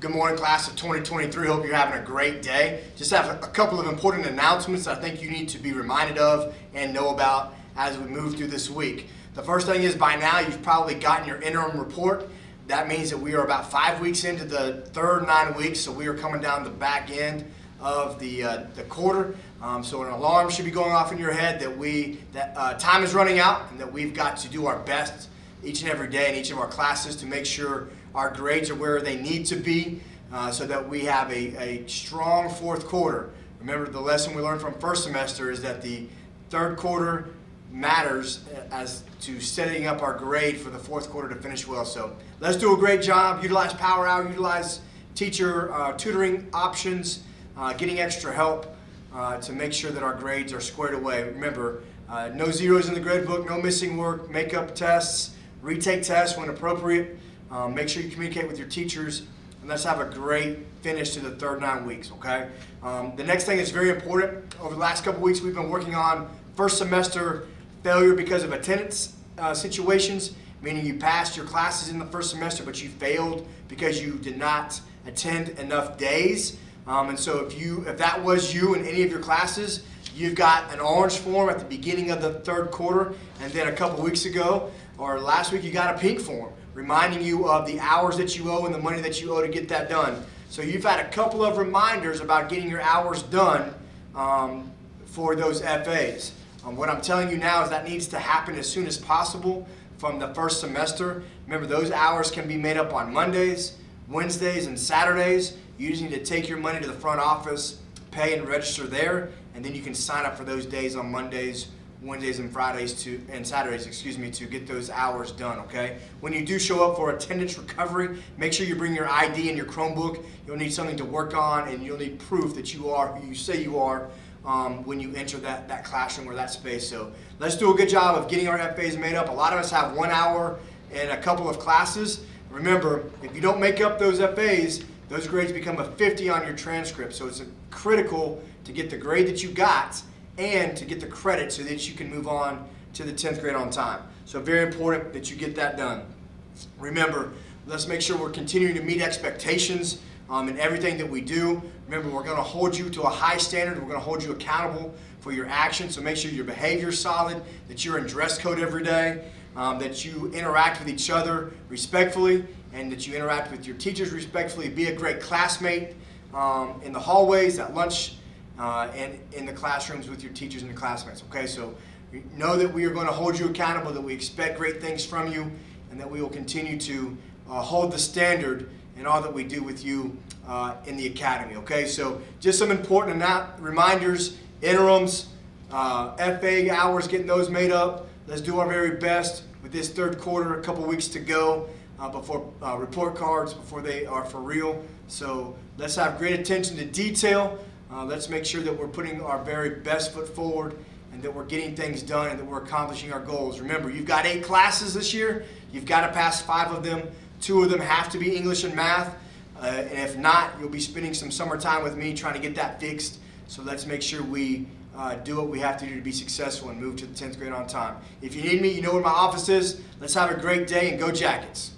Good morning, class of 2023. Hope you're having a great day. Just have a couple of important announcements I think you need to be reminded of and know about as we move through this week. The first thing is, by now you've probably gotten your interim report. That means that we are about 5 weeks into the third 9 weeks, so we are coming down the back end of the quarter. So an alarm should be going off in your head that time is running out and that we've got to do our best each and every day in each of our classes to make sure our grades are where they need to be so that we have a strong fourth quarter. Remember, the lesson we learned from first semester is that the third quarter matters as to setting up our grade for the fourth quarter to finish well. So let's do a great job. Utilize Power Hour, utilize teacher tutoring options, getting extra help to make sure that our grades are squared away. Remember, no zeros in the grade book, no missing work, make up tests, retake tests when appropriate. Make sure you communicate with your teachers, and let's have a great finish to the third 9 weeks, okay? The next thing is very important. Over the last couple weeks, we've been working on first semester failure because of attendance situations, meaning you passed your classes in the first semester, but you failed because you did not attend enough days. And so if that was you in any of your classes, you've got an orange form at the beginning of the third quarter, and then a couple weeks ago or last week you got a pink form reminding you of the hours that you owe and the money that you owe to get that done. So you've had a couple of reminders about getting your hours done for those FAs. What I'm telling you now is that needs to happen as soon as possible from the first semester. Remember, those hours can be made up on Mondays, Wednesdays, and Saturdays. You just need to take your money to the front office, pay and register there, and then you can sign up for those days on Mondays, Wednesdays, and Saturdays, to get those hours done, okay? When you do show up for attendance recovery, make sure you bring your ID and your Chromebook. You'll need something to work on, and you'll need proof that you are who you say you are when you enter that classroom or that space. So let's do a good job of getting our FAs made up. A lot of us have 1 hour and a couple of classes. Remember, if you don't make up those FAs, those grades become a 50 on your transcript. So it's critical to get the grade that you got and to get the credit so that you can move on to the 10th grade on time. So very important that you get that done. Remember, let's make sure we're continuing to meet expectations in everything that we do. Remember, we're going to hold you to a high standard. We're going to hold you accountable for your actions. So make sure your behavior is solid, that you're in dress code every day, that you interact with each other respectfully, and that you interact with your teachers respectfully. Be a great classmate in the hallways, at lunch, and in the classrooms with your teachers and your classmates. Okay, so know that we are going to hold you accountable, that we expect great things from you, and that we will continue to hold the standard in all that we do with you in the academy. Okay, so just some important reminders: interims, FA hours, getting those made up. Let's do our very best with this third quarter. A couple weeks to go before report cards, before they are for real. So let's have great attention to detail. Let's make sure that we're putting our very best foot forward and that we're getting things done and that we're accomplishing our goals. Remember, you've got 8 classes this year. You've got to pass 5 of them. 2 of them have to be English and math. And if not, you'll be spending some summertime with me trying to get that fixed. So let's make sure we do what we have to do to be successful and move to the 10th grade on time. If you need me, you know where my office is. Let's have a great day and go Jackets.